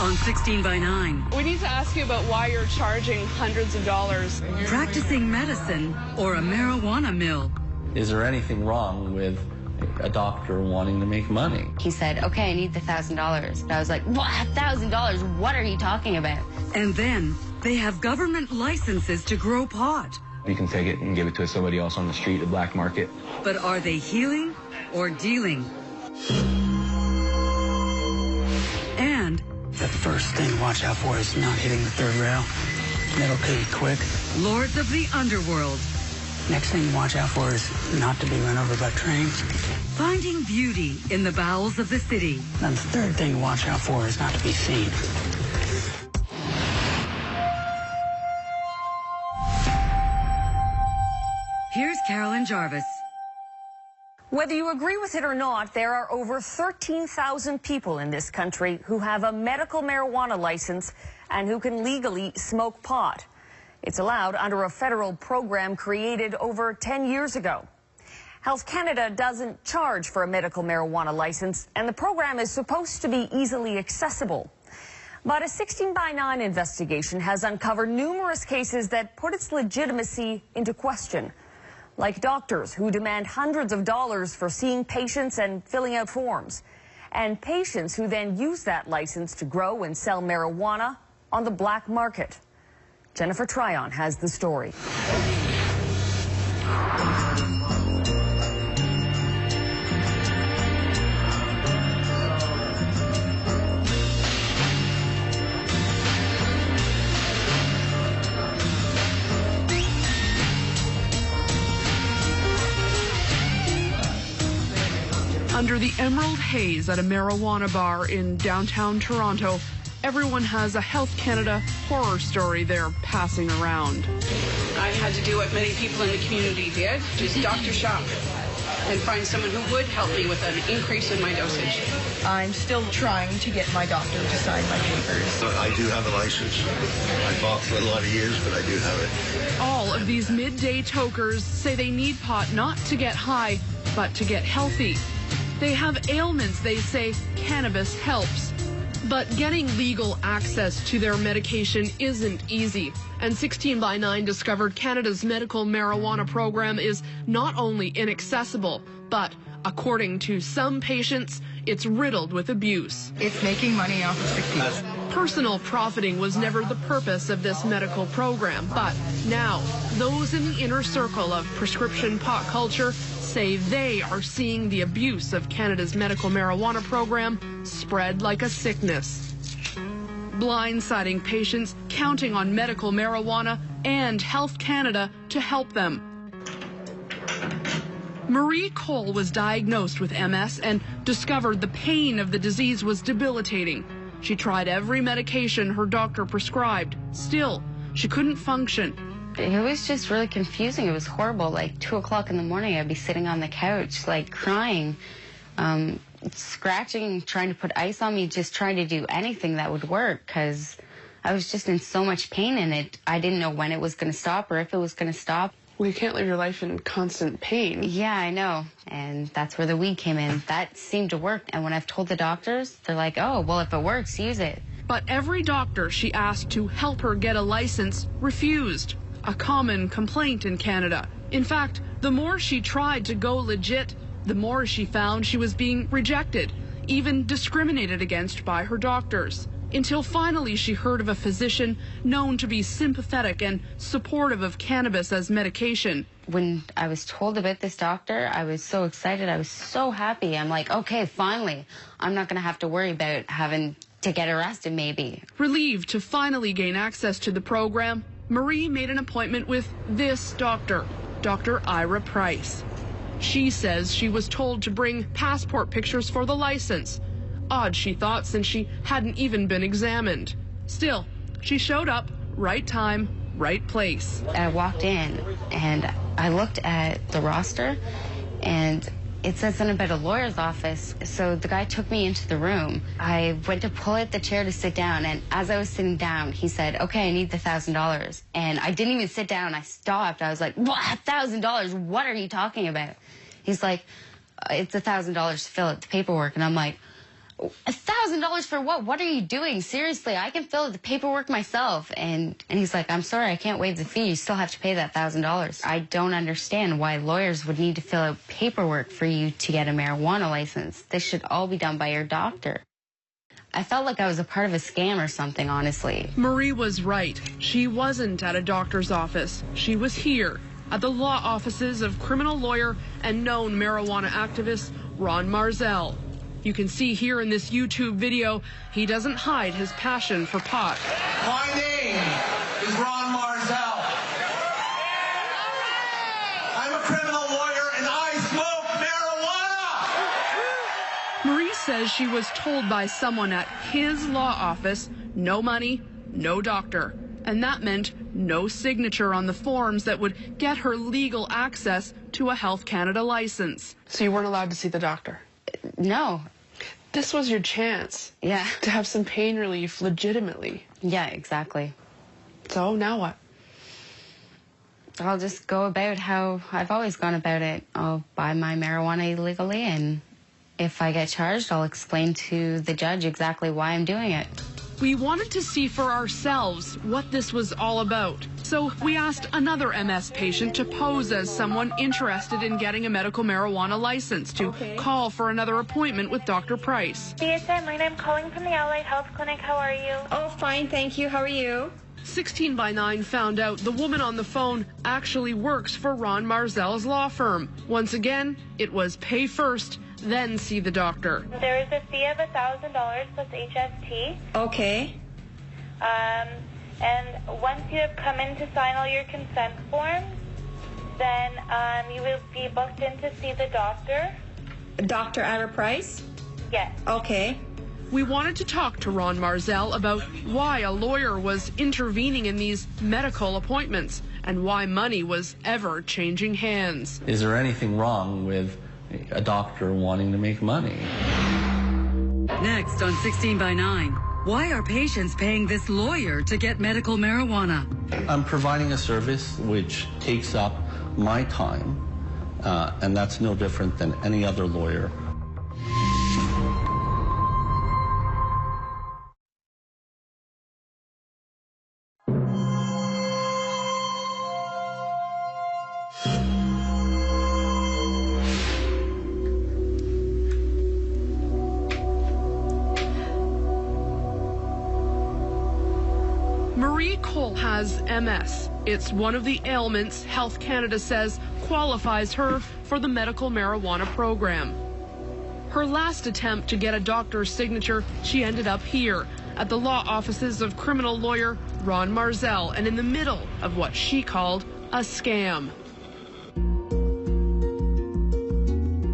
on 16 by 9. We need to ask you about why you're charging hundreds of dollars. Practicing medicine or a marijuana mill. Is there anything wrong with a doctor wanting to make money? He said, okay, I need the $1,000. And I was like, what, $1,000? What are you talking about? And then they have government licenses to grow pot. You can take it and give it to somebody else on the street, the black market. But are they healing or dealing? And the first thing to watch out for is not hitting the third rail. That'll kill you quick. Lords of the Underworld. Next thing to watch out for is not to be run over by trains. Finding beauty in the bowels of the city. And the third thing to watch out for is not to be seen. Here's Carolyn Jarvis. Whether you agree with it or not, there are over 13,000 people in this country who have a medical marijuana license and who can legally smoke pot. It's allowed under a federal program created over 10 years ago. Health Canada doesn't charge for a medical marijuana license, and the program is supposed to be easily accessible. But a 16 by 9 investigation has uncovered numerous cases that put its legitimacy into question, like doctors who demand hundreds of dollars for seeing patients and filling out forms, and patients who then use that license to grow and sell marijuana on the black market. Jennifer Tryon has the story. Under the emerald haze at a marijuana bar in downtown Toronto, everyone has a Health Canada horror story they're passing around. I had to do what many people in the community did, just doctor shop and find someone who would help me with an increase in my dosage. I'm still trying to get my doctor to sign my papers. I do have a license. I fought for a lot of years, but I do have it. All of these midday tokers say they need pot not to get high, but to get healthy. They have ailments they say cannabis helps. But getting legal access to their medication isn't easy. And 16 by 9 discovered Canada's medical marijuana program is not only inaccessible, but according to some patients, it's riddled with abuse. It's making money off of sick people. Personal profiting was never the purpose of this medical program, but now those in the inner circle of prescription pot culture say they are seeing the abuse of Canada's medical marijuana program spread like a sickness. Blindsiding patients counting on medical marijuana and Health Canada to help them. Marie Cole was diagnosed with MS and discovered the pain of the disease was debilitating. She tried every medication her doctor prescribed. Still, she couldn't function. It was just really confusing. It was horrible. Like 2 o'clock in the morning, I'd be sitting on the couch, like crying, scratching, trying to put ice on me, just trying to do anything that would work because I was just in so much pain in it. I didn't know when it was going to stop or if it was going to stop. Well, you can't live your life in constant pain. Yeah, I know. And that's where the weed came in. That seemed to work. And when I've told the doctors, they're like, oh, well, if it works, use it. But every doctor she asked to help her get a license refused. A common complaint in Canada. In fact, the more she tried to go legit, the more she found she was being rejected, even discriminated against by her doctors. Until finally she heard of a physician known to be sympathetic and supportive of cannabis as medication. When I was told about this doctor, I was so excited. I was so happy. I'm like, okay, finally, I'm not going to have to worry about having to get arrested maybe. Relieved to finally gain access to the program, Marie made an appointment with this doctor, Dr. Ira Price. She says she was told to bring passport pictures for the license. Odd, she thought, since she hadn't even been examined. Still, she showed up, right time, right place. I walked in and I looked at the roster and it said something about a lawyer's office. So the guy took me into the room. I went to pull out the chair to sit down, and as I was sitting down, he said, okay, I need the $1,000. And I didn't even sit down. I stopped. I was like, what, $1,000? What are you talking about? He's like, it's $1,000 to fill out the paperwork. And I'm like, $1,000 for what? What are you doing? Seriously, I can fill out the paperwork myself. And he's like, I'm sorry, I can't waive the fee. You still have to pay that $1,000. I don't understand why lawyers would need to fill out paperwork for you to get a marijuana license. This should all be done by your doctor. I felt like I was a part of a scam or something, honestly. Marie was right. She wasn't at a doctor's office. She was here at the law offices of criminal lawyer and known marijuana activist Ron Marzell. You can see here in this YouTube video, he doesn't hide his passion for pot. My name is Ron Marzell. I'm a criminal lawyer and I smoke marijuana. Marie says she was told by someone at his law office, no money, no doctor. And that meant no signature on the forms that would get her legal access to a Health Canada license. So you weren't allowed to see the doctor? No. This was your chance. Yeah. To have some pain relief legitimately. Yeah, exactly. So now what? I'll just go about how I've always gone about it. I'll buy my marijuana illegally, and if I get charged, I'll explain to the judge exactly why I'm doing it. We wanted to see for ourselves what this was all about. So we asked another MS patient to pose as someone interested in getting a medical marijuana license to call for another appointment with Dr. Price. Yes, I'm calling from the Allied Health Clinic. How are you? Oh, fine, thank you. How are you? 16 by 9 found out the woman on the phone actually works for Ron Marzell's law firm. Once again, it was pay first, then see the doctor. There is a fee of $1,000 plus HST. Okay. And once you have come in to sign all your consent forms, then you will be booked in to see the doctor. Dr. Ira Price? Yes. Okay. We wanted to talk to Ron Marzell about why a lawyer was intervening in these medical appointments and why money was ever changing hands. Is there anything wrong with a doctor wanting to make money? Next on 16 by 9, why are patients paying this lawyer to get medical marijuana? I'm providing a service which takes up my time, and that's no different than any other lawyer. Marie Cole has MS. It's one of the ailments Health Canada says qualifies her for the medical marijuana program. Her last attempt to get a doctor's signature, she ended up here at the law offices of criminal lawyer Ron Marzell, and in the middle of what she called a scam.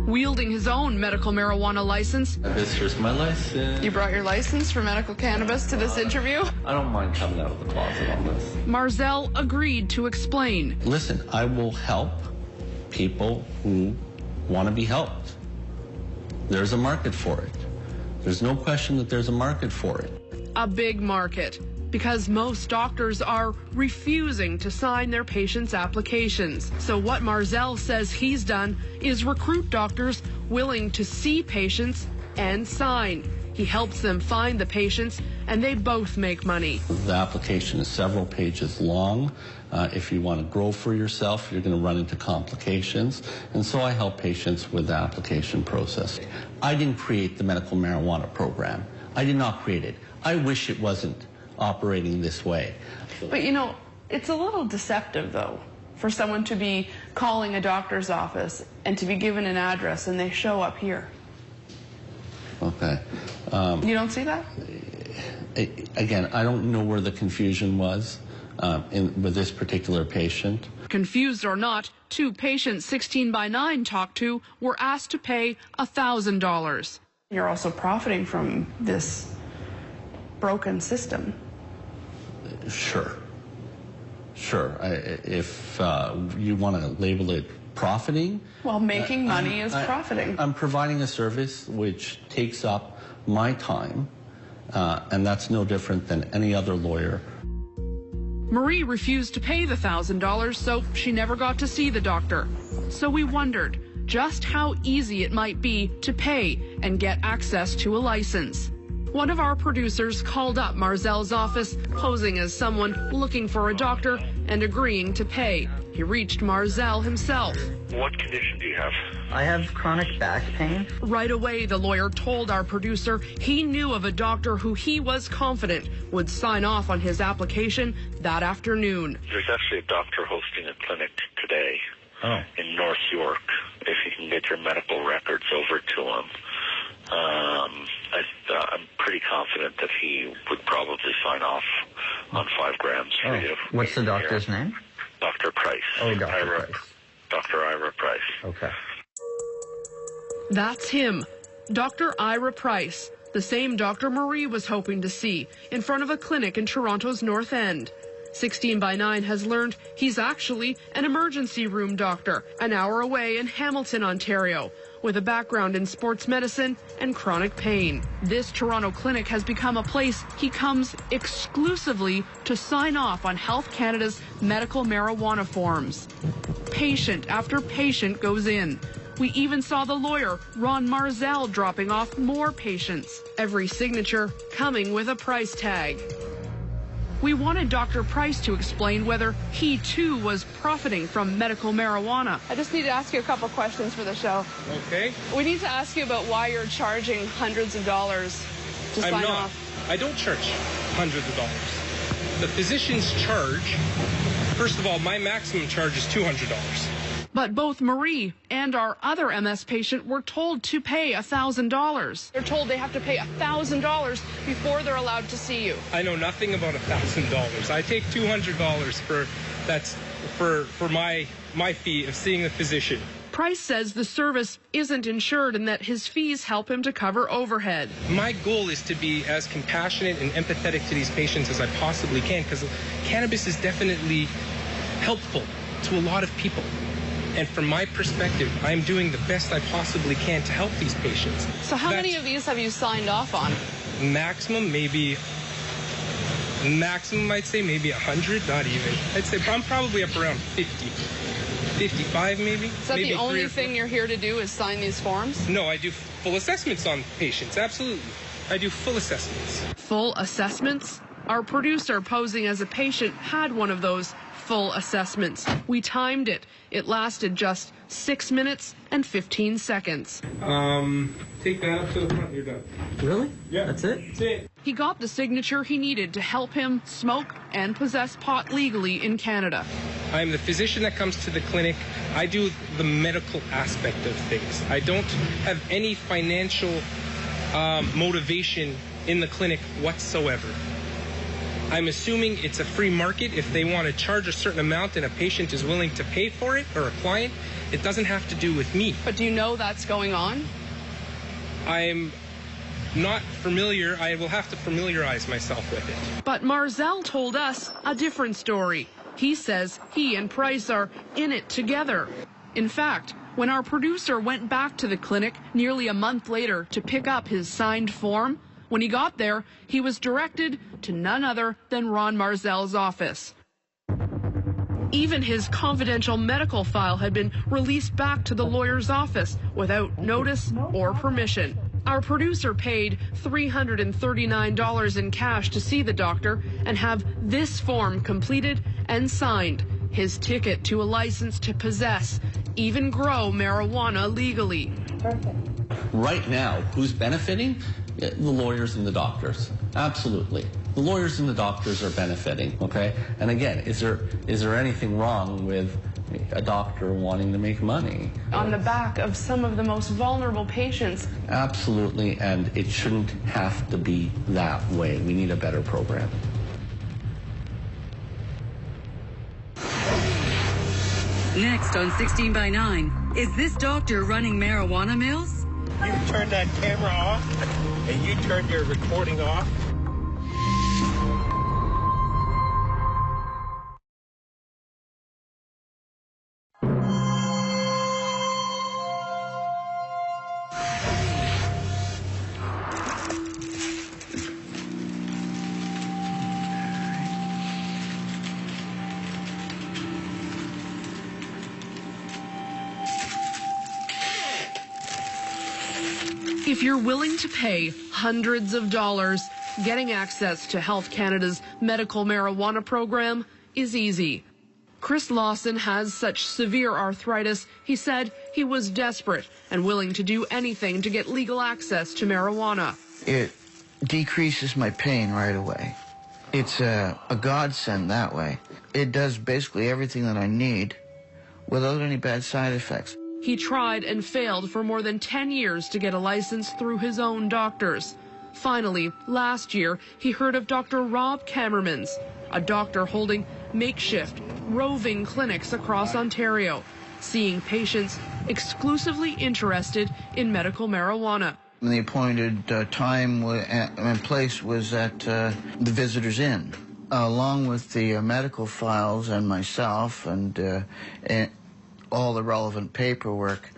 Wielding his own medical marijuana license. This is my license. You brought your license for medical cannabis to this interview? I don't mind coming out of the closet on this. Marzell agreed to explain. Listen, I will help people who want to be helped. There's a market for it. There's no question that there's a market for it. A big market, because most doctors are refusing to sign their patients' applications. So what Marzell says he's done is recruit doctors willing to see patients and sign. He helps them find the patients, and they both make money. The application is several pages long. If you want to grow for yourself, you're going to run into complications. And so I help patients with the application process. I didn't create the medical marijuana program. I did not create it. I wish it wasn't operating this way. But you know, it's a little deceptive though, for someone to be calling a doctor's office and to be given an address and they show up here. Okay. You don't see that? Again, I don't know where the confusion was with this particular patient. Confused or not, two patients 16 by 9 talked to were asked to pay $1,000. You're also profiting from this broken system. Sure. If you want to label it profiting. Well, making money is profiting. I'm providing a service which takes up my time, and that's no different than any other lawyer. Marie refused to pay the $1,000, so she never got to see the doctor. So we wondered, just how easy it might be to pay and get access to a license. One of our producers called up Marzel's office, posing as someone looking for a doctor and agreeing to pay. He reached Marzel himself. What condition do you have? I have chronic back pain. Right away, the lawyer told our producer he knew of a doctor who he was confident would sign off on his application that afternoon. There's actually a doctor hosting a clinic today in North York. If you can get your medical records over to him, I'm pretty confident that he would probably sign off on 5 grams for you. What's the doctor's name? Dr. Price. Oh, Dr. Price. Dr. Ira Price. Okay. That's him, Dr. Ira Price, the same Dr. Marie was hoping to see in front of a clinic in Toronto's North End. 16 by 9 has learned he's actually an emergency room doctor an hour away in Hamilton, Ontario, with a background in sports medicine and chronic pain. This Toronto clinic has become a place he comes exclusively to sign off on Health Canada's medical marijuana forms. Patient after patient goes in. We even saw the lawyer, Ron Marzel, dropping off more patients. Every signature coming with a price tag. We wanted Dr. Price to explain whether he too was profiting from medical marijuana. I just need to ask you a couple questions for the show. Okay. We need to ask you about why you're charging hundreds of dollars to sign off. I don't charge hundreds of dollars. The physician's charge, first of all, my maximum charge is $200. But both Marie and our other MS patient were told to pay $1,000. They're told they have to pay $1,000 before they're allowed to see you. I know nothing about $1,000. I take $200 for my fee of seeing the physician. Price says the service isn't insured and that his fees help him to cover overhead. My goal is to be as compassionate and empathetic to these patients as I possibly can, because cannabis is definitely helpful to a lot of people. And from my perspective, I'm doing the best I possibly can to help these patients. So how many of these have you signed off on? Maximum, I'd say maybe 100, not even. I'd say I'm probably up around 50. 55 maybe. Is that maybe the only thing you're here to do is sign these forms? No, I do full assessments on patients, absolutely. I do full assessments. Full assessments? Our producer posing as a patient had one of those full assessments. We timed it. It lasted just 6 minutes and 15 seconds. Take that up to the front, you're done. Really? Yeah. That's it? That's it. He got the signature he needed to help him smoke and possess pot legally in Canada. I'm the physician that comes to the clinic. I do the medical aspect of things. I don't have any financial motivation in the clinic whatsoever. I'm assuming it's a free market. If they want to charge a certain amount and a patient is willing to pay for it, or a client, it doesn't have to do with me. But do you know that's going on? I'm not familiar. I will have to familiarize myself with it. But Marzel told us a different story. He says he and Price are in it together. In fact, when our producer went back to the clinic nearly a month later to pick up his signed form, when he got there, he was directed to none other than Ron Marzel's office. Even his confidential medical file had been released back to the lawyer's office without notice or permission. Our producer paid $339 in cash to see the doctor and have this form completed and signed, his ticket to a license to possess, even grow marijuana legally. Right now, who's benefiting? The lawyers and the doctors. Absolutely. The lawyers and the doctors are benefiting, okay? And again, is there anything wrong with a doctor wanting to make money? On the back of some of the most vulnerable patients. Absolutely, and it shouldn't have to be that way. We need a better program. Next on 16 by 9, is this doctor running marijuana mills? You turned that camera off, and you turned your recording off. If you're willing to pay hundreds of dollars, getting access to Health Canada's medical marijuana program is easy. Chris Lawson has such severe arthritis, he said he was desperate and willing to do anything to get legal access to marijuana. It decreases my pain right away. It's a godsend that way. It does basically everything that I need without any bad side effects. He tried and failed for more than 10 years to get a license through his own doctors. Finally, last year, he heard of Dr. Rob Kammermans, a doctor holding makeshift, roving clinics across Ontario, seeing patients exclusively interested in medical marijuana. The appointed time and place was at the Visitors Inn, along with the medical files and myself and all the relevant paperwork.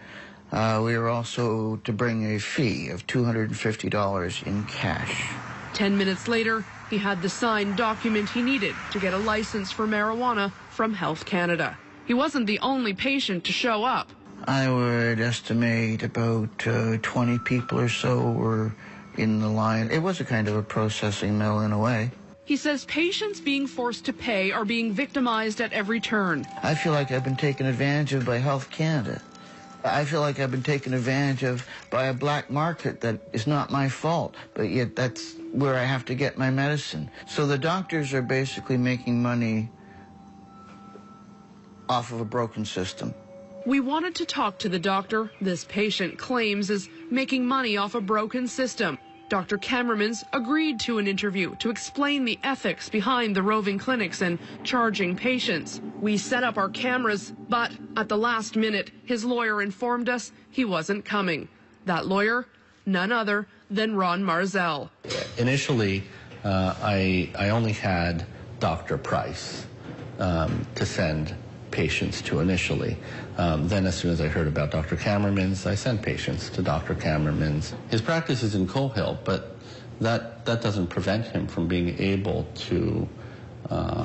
We were also to bring a fee of $250 in cash. 10 minutes later, he had the signed document he needed to get a license for marijuana from Health Canada. He wasn't the only patient to show up. I would estimate about 20 people or so were in the line. It was a kind of a processing mill in a way. He says patients being forced to pay are being victimized at every turn. I feel like I've been taken advantage of by Health Canada. I feel like I've been taken advantage of by a black market that is not my fault, but yet that's where I have to get my medicine. So the doctors are basically making money off of a broken system. We wanted to talk to the doctor this patient claims is making money off a broken system. Dr. Kammermans agreed to an interview to explain the ethics behind the roving clinics and charging patients. We set up our cameras, but at the last minute, his lawyer informed us he wasn't coming. That lawyer, none other than Ron Marzell. Initially, I only had Dr. Price to send patients to initially. Then as soon as I heard about Dr. Kammermans, I sent patients to Dr. Kammermans. His practice is in Cohill, but that doesn't prevent him from being able to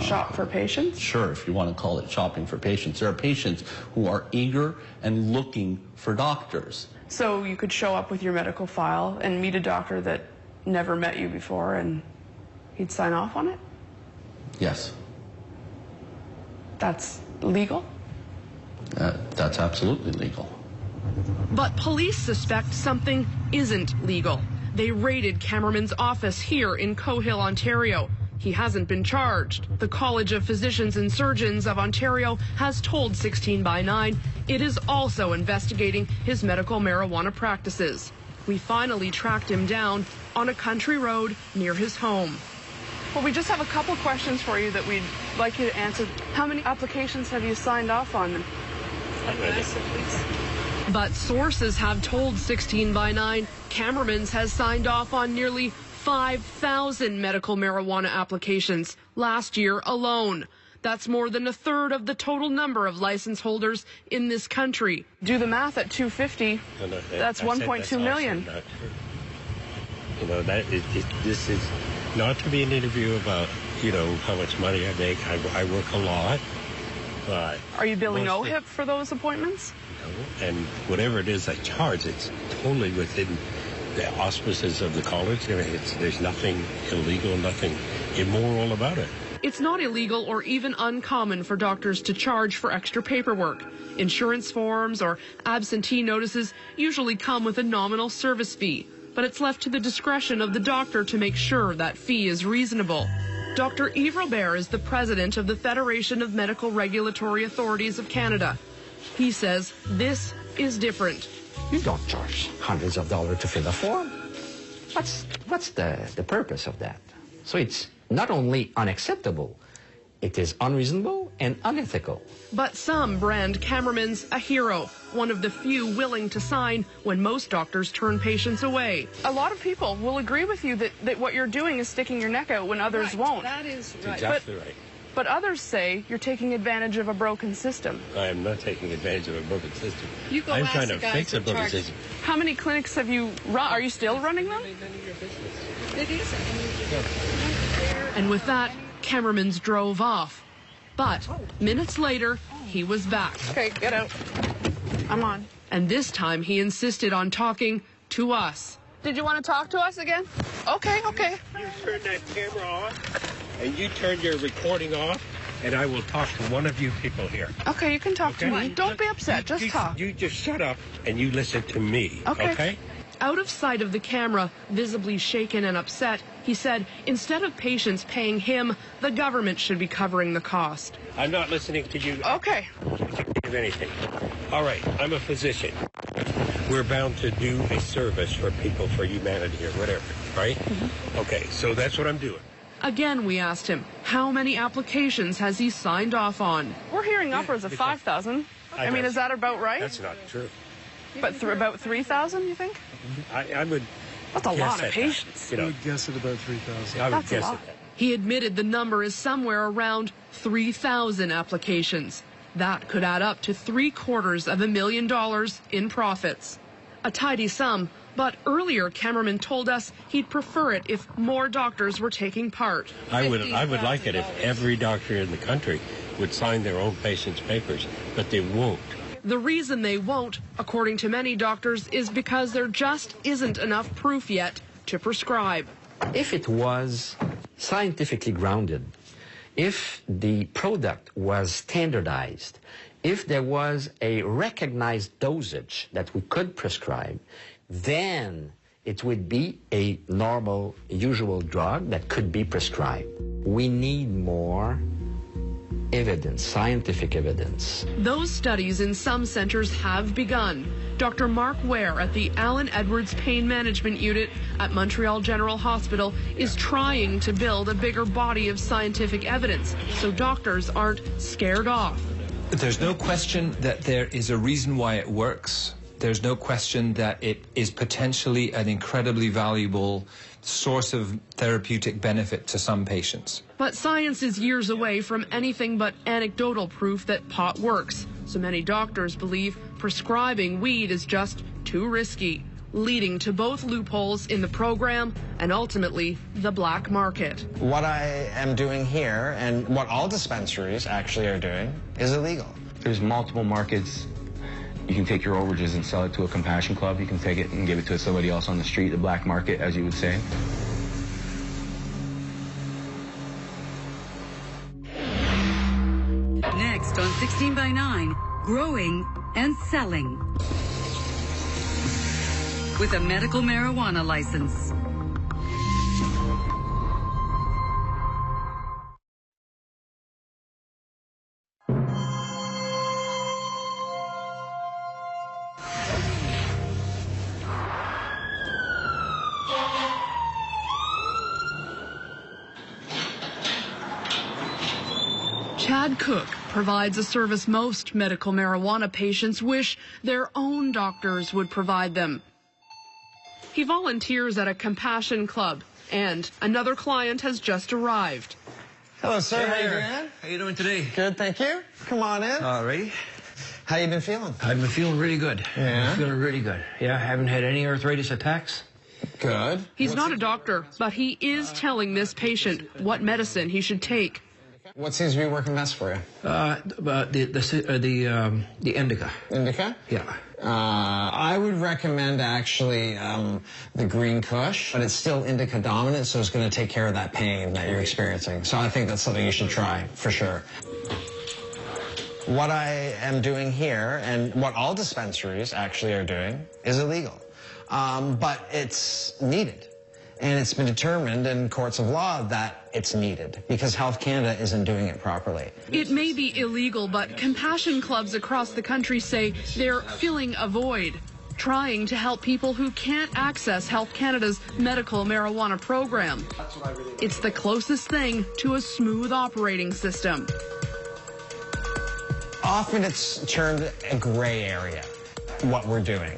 shop for patients? Sure, if you want to call it shopping for patients. There are patients who are eager and looking for doctors. So you could show up with your medical file and meet a doctor that never met you before and he'd sign off on it? Yes. That's legal? That's absolutely legal. But police suspect something isn't legal. They raided Kammerman's office here in Cohill, Ontario. He hasn't been charged. The College of Physicians and Surgeons of Ontario has told 16 by 9 it is also investigating his medical marijuana practices. We finally tracked him down on a country road near his home. Well, we just have a couple questions for you that we'd like you to answer. How many applications have you signed off on? But sources have told 16 by 9 Kammermans has signed off on nearly 5,000 medical marijuana applications last year alone. That's more than a third of the total number of license holders in this country. Do the math at 250. That's 1.2 million. You know, this is not to be an interview about, you know, how much money I make. I work a lot. But are you billing OHIP for those appointments? No, and whatever it is I charge, it's totally within the auspices of the college. I mean, there's nothing illegal, nothing immoral about it. It's not illegal or even uncommon for doctors to charge for extra paperwork. Insurance forms or absentee notices usually come with a nominal service fee, but it's left to the discretion of the doctor to make sure that fee is reasonable. Dr. Yves Robert is the president of the Federation of Medical Regulatory Authorities of Canada. He says this is different. You don't charge hundreds of dollars to fill a form. What's the purpose of that? So it's not only unacceptable, it is unreasonable and unethical. But some brand Kammermans a hero, one of the few willing to sign when most doctors turn patients away. A lot of people will agree with you that what you're doing is sticking your neck out when others won't. That is right. Exactly right. But others say you're taking advantage of a broken system. I am not taking advantage of a broken system. You go I'm trying to fix a broken system. How many clinics have you run? Are you still running them? It is. And with that, Kammermans drove off. But minutes later, he was back. Okay, get out. I'm on. And this time he insisted on talking to us. Did you want to talk to us again? Okay. You turn that camera off, and you turn your recording off, and I will talk to one of you people here. Okay, you can talk to me. Don't be upset, just talk. You just shut up, and you listen to me, okay? Out of sight of the camera, visibly shaken and upset, he said instead of patients paying him, the government should be covering the cost. I'm not listening to you. Okay. Of anything. All right, I'm a physician. We're bound to do a service for people, for humanity or whatever, right? Okay, so that's what I'm doing. Again, we asked him, how many applications has he signed off on? We're hearing upwards of 5,000. I mean, is that about right? That's not true. But about 3,000, you think? I would. That's a lot of patients. You know, I would guess at about 3,000. I would guess at that. He admitted the number is somewhere around 3,000 applications. That could add up to $750,000 in profits. A tidy sum, but earlier Cameraman told us he'd prefer it if more doctors were taking part. I would like it if every doctor in the country would sign their own patients' papers, but they won't. The reason they won't, according to many doctors, is because there just isn't enough proof yet to prescribe. If it was scientifically grounded, if the product was standardized, if there was a recognized dosage that we could prescribe, then it would be a normal, usual drug that could be prescribed. We need more evidence, scientific evidence. Those studies in some centers have begun. Dr. Mark Ware at the Alan Edwards Pain Management Unit at Montreal General Hospital is trying to build a bigger body of scientific evidence so doctors aren't scared off. There's no question that there is a reason why it works. There's no question that it is potentially an incredibly valuable source of therapeutic benefit to some patients. But science is years away from anything but anecdotal proof that pot works. So many doctors believe prescribing weed is just too risky, leading to both loopholes in the program and ultimately the black market. What I am doing here and what all dispensaries actually are doing is illegal. There's multiple markets. You can take your overages and sell it to a compassion club. You can take it and give it to somebody else on the street, the black market, as you would say. Next on 16 by 9, growing and selling. With a medical marijuana license. Chad Cook provides a service most medical marijuana patients wish their own doctors would provide them. He volunteers at a compassion club, and another client has just arrived. Hello, sir. Hey, how you there. doing? How you doing today? Good, thank you. Come on in. All right. How you been feeling? I've been feeling really good. Yeah? I'm feeling really good. Yeah, I haven't had any arthritis attacks. Good. He's not a doctor, but he is telling this patient what medicine he should take. What seems to be working best for you? The indica. Indica? Yeah. I would recommend actually the Green Kush, but it's still indica dominant, so it's going to take care of that pain that you're experiencing. So I think that's something you should try for sure. What I am doing here, and what all dispensaries actually are doing, is illegal. But it's needed. And it's been determined in courts of law that it's needed because Health Canada isn't doing it properly. It may be illegal, but compassion clubs across the country say they're filling a void, trying to help people who can't access Health Canada's medical marijuana program. It's the closest thing to a smooth operating system. Often it's termed a gray area, what we're doing,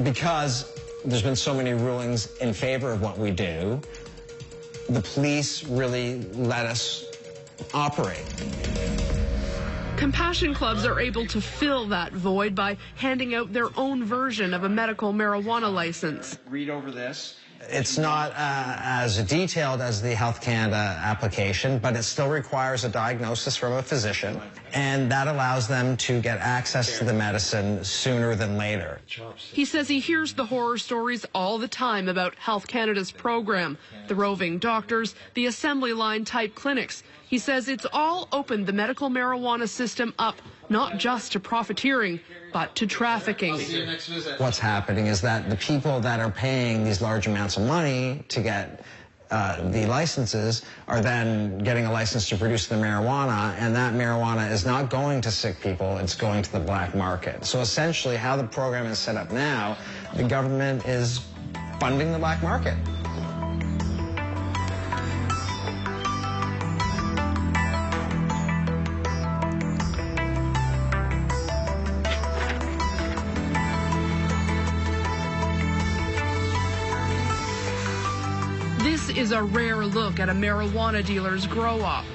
because there's been so many rulings in favor of what we do. The police really let us operate. Compassion clubs are able to fill that void by handing out their own version of a medical marijuana license. Read over this. It's not as detailed as the Health Canada application, but it still requires a diagnosis from a physician, and that allows them to get access to the medicine sooner than later. He says he hears the horror stories all the time about Health Canada's program, the roving doctors, the assembly line type clinics. He says it's all opened the medical marijuana system up, not just to profiteering, but to trafficking. What's happening is that the people that are paying these large amounts of money to get the licenses are then getting a license to produce the marijuana, and that marijuana is not going to sick people, it's going to the black market. So essentially how the program is set up now, the government is funding the black market. This is a rare look at a marijuana dealer's grow-up.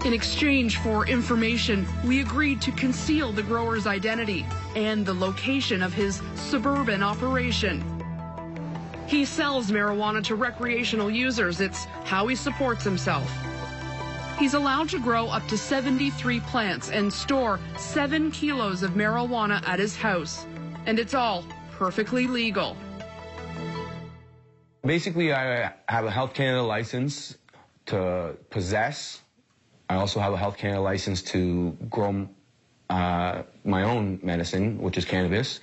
In exchange for information, we agreed to conceal the grower's identity and the location of his suburban operation. He sells marijuana to recreational users. It's how he supports himself. He's allowed to grow up to 73 plants and store 7 kilos of marijuana at his house. And it's all perfectly legal. Basically, I have a Health Canada license to possess. I also have a Health Canada license to grow my own medicine, which is cannabis.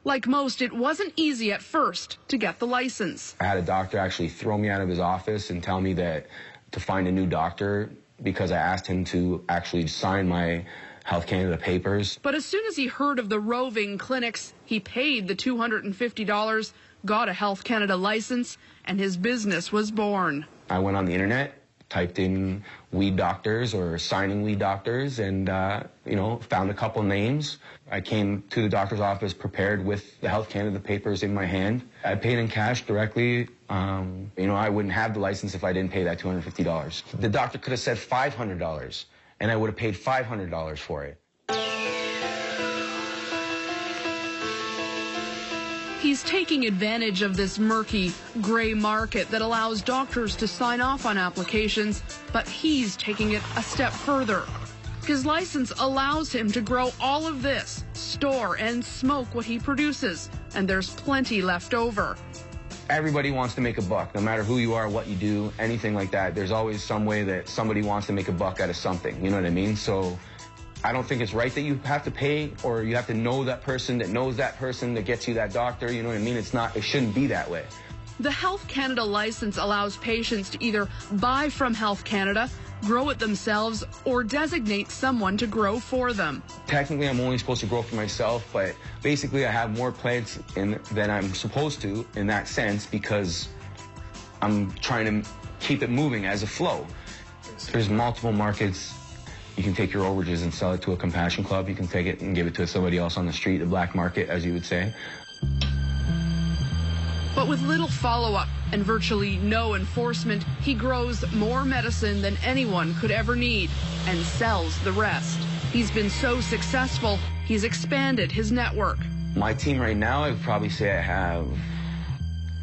Like most, it wasn't easy at first to get the license. I had a doctor actually throw me out of his office and tell me that to find a new doctor because I asked him to actually sign my Health Canada papers. But as soon as he heard of the roving clinics, he paid the $250, got a Health Canada license, and his business was born. I went on the internet, typed in weed doctors or signing weed doctors, and found a couple names. I came to the doctor's office prepared with the Health Canada papers in my hand. I paid in cash directly. I wouldn't have the license if I didn't pay that $250. The doctor could have said $500, and I would have paid $500 for it. He's taking advantage of this murky, gray market that allows doctors to sign off on applications, but he's taking it a step further. His license allows him to grow all of this, store and smoke what he produces, and there's plenty left over. Everybody wants to make a buck, no matter who you are, what you do, anything like that. There's always some way that somebody wants to make a buck out of something, you know what I mean? So I don't think it's right that you have to pay or you have to know that person that knows that person that gets you that doctor, you know what I mean? It shouldn't be that way. The Health Canada license allows patients to either buy from Health Canada, grow it themselves, or designate someone to grow for them. Technically, I'm only supposed to grow for myself, but basically I have more plants than I'm supposed to in that sense because I'm trying to keep it moving as a flow. There's multiple markets. You can take your overages and sell it to a compassion club. You can take it and give it to somebody else on the street, the black market, as you would say. But with little follow-up and virtually no enforcement, he grows more medicine than anyone could ever need and sells the rest. He's been so successful, he's expanded his network. My team right now, I would probably say I have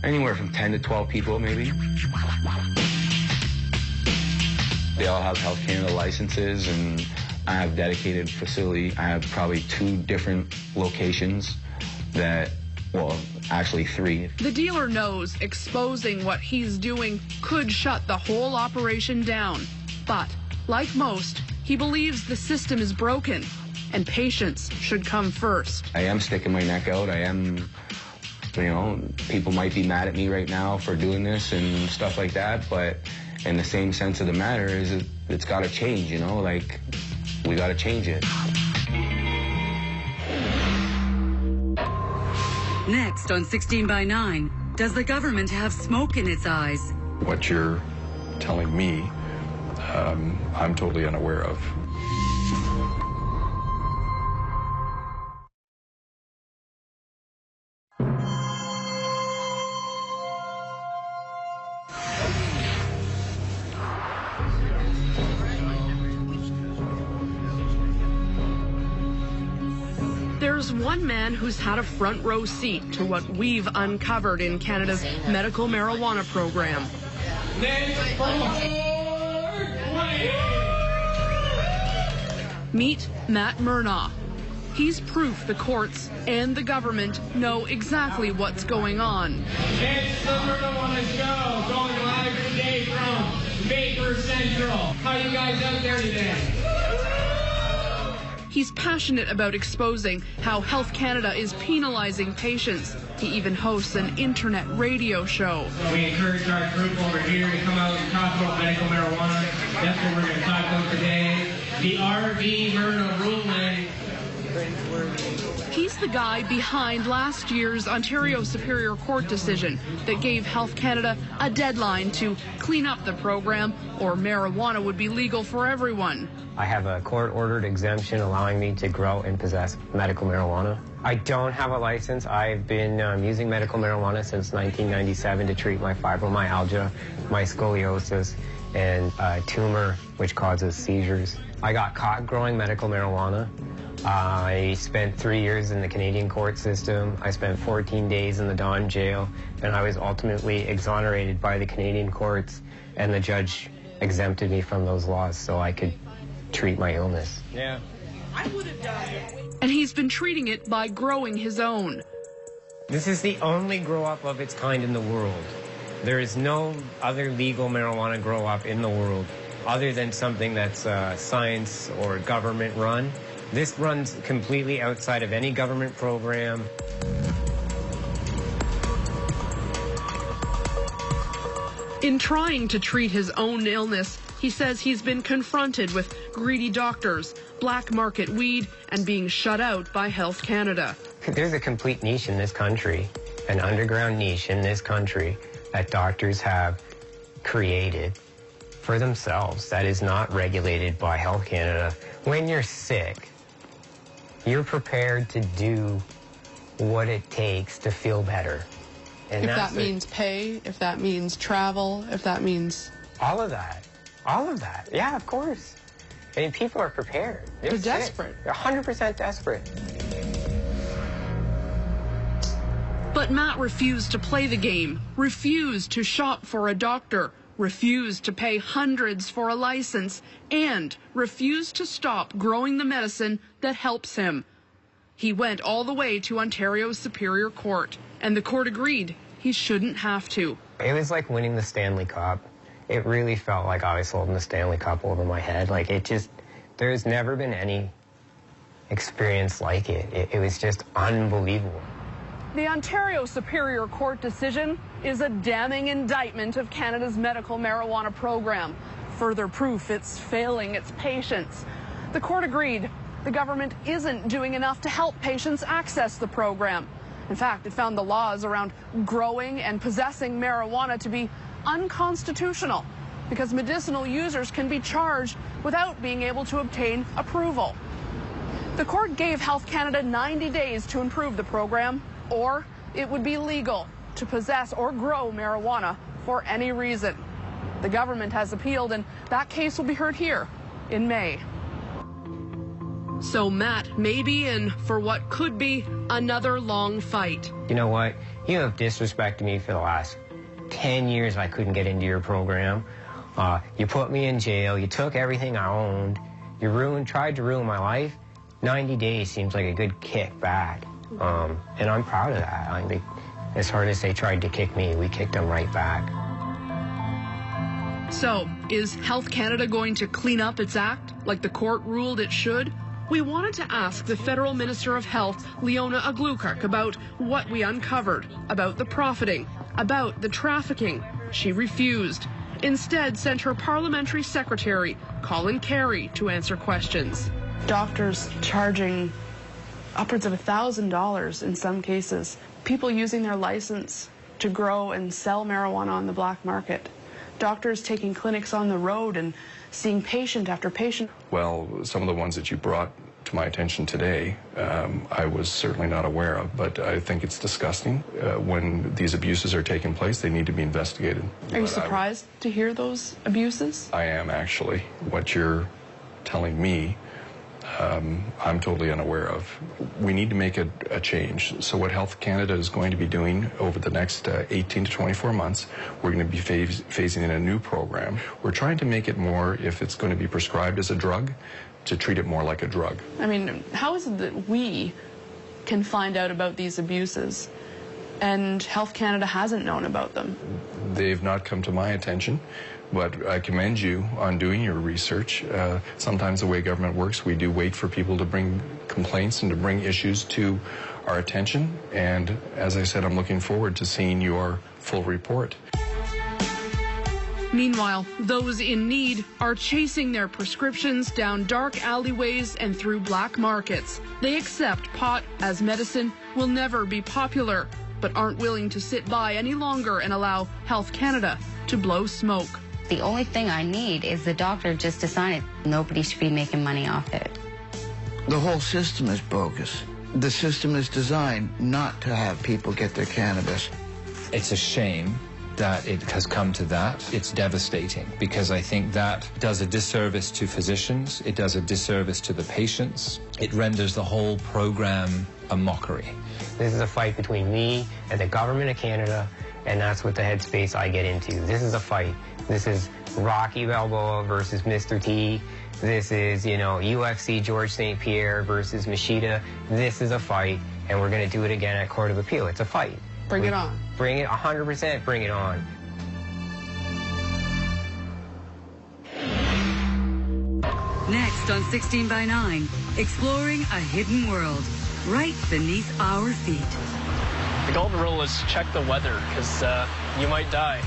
anywhere from 10 to 12 people, maybe. They all have Health Canada licenses, and I have dedicated facility. I have probably 2 different locations that, well, actually 3. The dealer knows exposing what he's doing could shut the whole operation down. But, like most, he believes the system is broken and patients should come first. I am sticking my neck out. I am, people might be mad at me right now for doing this and stuff like that, but in the same sense of the matter is it's got to change, we got to change it. Next on 16 by 9, does the government have smoke in its eyes? What you're telling me, I'm totally unaware of. There's There's one man who's had a front row seat to what we've uncovered in Canada's medical marijuana program. Meet Matt Murnaugh. He's proof the courts and the government know exactly what's going on. It's the Marijuana Show, going live today from Vapor Central. How you guys out there today? He's passionate about exposing how Health Canada is penalizing patients. He even hosts an internet radio show. We encourage our group over here to come out and talk about medical marijuana. That's what we're going to talk about today. The RV Myrna ruling. He's the guy behind last year's Ontario Superior Court decision that gave Health Canada a deadline to clean up the program or marijuana would be legal for everyone. I have a court-ordered exemption allowing me to grow and possess medical marijuana. I don't have a license. I've been using medical marijuana since 1997 to treat my fibromyalgia, my scoliosis, and a tumor which causes seizures. I got caught growing medical marijuana. I spent 3 years in the Canadian court system. I spent 14 days in the Don jail, and I was ultimately exonerated by the Canadian courts, and the judge exempted me from those laws so I could treat my illness. Yeah. And he's been treating it by growing his own. This is the only grow-up of its kind in the world. There is no other legal marijuana grow-up in the world other than something that's science or government run. This runs completely outside of any government program. In trying to treat his own illness, he says he's been confronted with greedy doctors, black market weed, and being shut out by Health Canada. There's a complete niche in this country, an underground niche in this country that doctors have created for themselves that is not regulated by Health Canada. When you're sick, you're prepared to do what it takes to feel better. And if that means pay, if that means travel, if that means... All of that. All of that. Yeah, of course. I mean, people are prepared. They're desperate. They're 100% desperate. But Matt refused to play the game, refused to shop for a doctor, refused to pay hundreds for a license, and refused to stop growing the medicine that helps him. He went all the way to Ontario's Superior Court, and the court agreed he shouldn't have to. It was like winning the Stanley Cup. It really felt like I was holding the Stanley Cup over my head. Like, it just, there's never been any experience like it. It was just unbelievable. The Ontario Superior Court decision is a damning indictment of Canada's medical marijuana program. Further proof it's failing its patients. The court agreed the government isn't doing enough to help patients access the program. In fact, it found the laws around growing and possessing marijuana to be unconstitutional because medicinal users can be charged without being able to obtain approval. The court gave Health Canada 90 days to improve the program, or it would be legal to possess or grow marijuana for any reason. The government has appealed, and that case will be heard here in May. So Matt may be in for what could be another long fight. You know what? You have disrespected me for the last 10 years. I couldn't get into your program. You put me in jail. You took everything I owned. You tried to ruin my life. 90 days seems like a good kick back. And I'm proud of that. I think as hard as they tried to kick me, we kicked them right back. So, is Health Canada going to clean up its act like the court ruled it should? We wanted to ask the Federal Minister of Health, Leona Aglukkaq, about what we uncovered, about the profiting, about the trafficking. She refused. Instead, sent her parliamentary secretary, Colin Carey, to answer questions. Doctors charging upwards of $1,000 in some cases. People using their license to grow and sell marijuana on the black market. Doctors taking clinics on the road and seeing patient after patient. Well, some of the ones that you brought to my attention today, I was certainly not aware of, but I think it's disgusting. When these abuses are taking place, they need to be investigated. Are you surprised to hear those abuses? I am, actually. What you're telling me I'm totally unaware of. We need to make a change. So what Health Canada is going to be doing over the next 18 to 24 months, we're going to be phasing in a new program. We're trying to make it more, if it's going to be prescribed as a drug, to treat it more like a drug. I mean, how is it that we can find out about these abuses and Health Canada hasn't known about them? They've not come to my attention, but I commend you on doing your research. Sometimes the way government works, we do wait for people to bring complaints and to bring issues to our attention. And as I said, I'm looking forward to seeing your full report. Meanwhile, those in need are chasing their prescriptions down dark alleyways and through black markets. They accept pot as medicine will never be popular, but aren't willing to sit by any longer and allow Health Canada to blow smoke. The only thing I need is the doctor just to sign it. Nobody should be making money off it. The whole system is bogus. The system is designed not to have people get their cannabis. It's a shame that it has come to that. It's devastating because I think that does a disservice to physicians. It does a disservice to the patients. It renders the whole program a mockery. This is a fight between me and the government of Canada, and that's what the headspace I get into. This is a fight. This is Rocky Balboa versus Mr. T. This is, UFC George St. Pierre versus Machida. This is a fight, and we're going to do it again at Court of Appeal. It's a fight. Bring it on. Bring it, 100% bring it on. Next on 16 by 9, exploring a hidden world right beneath our feet. The golden rule is check the weather, because you might die.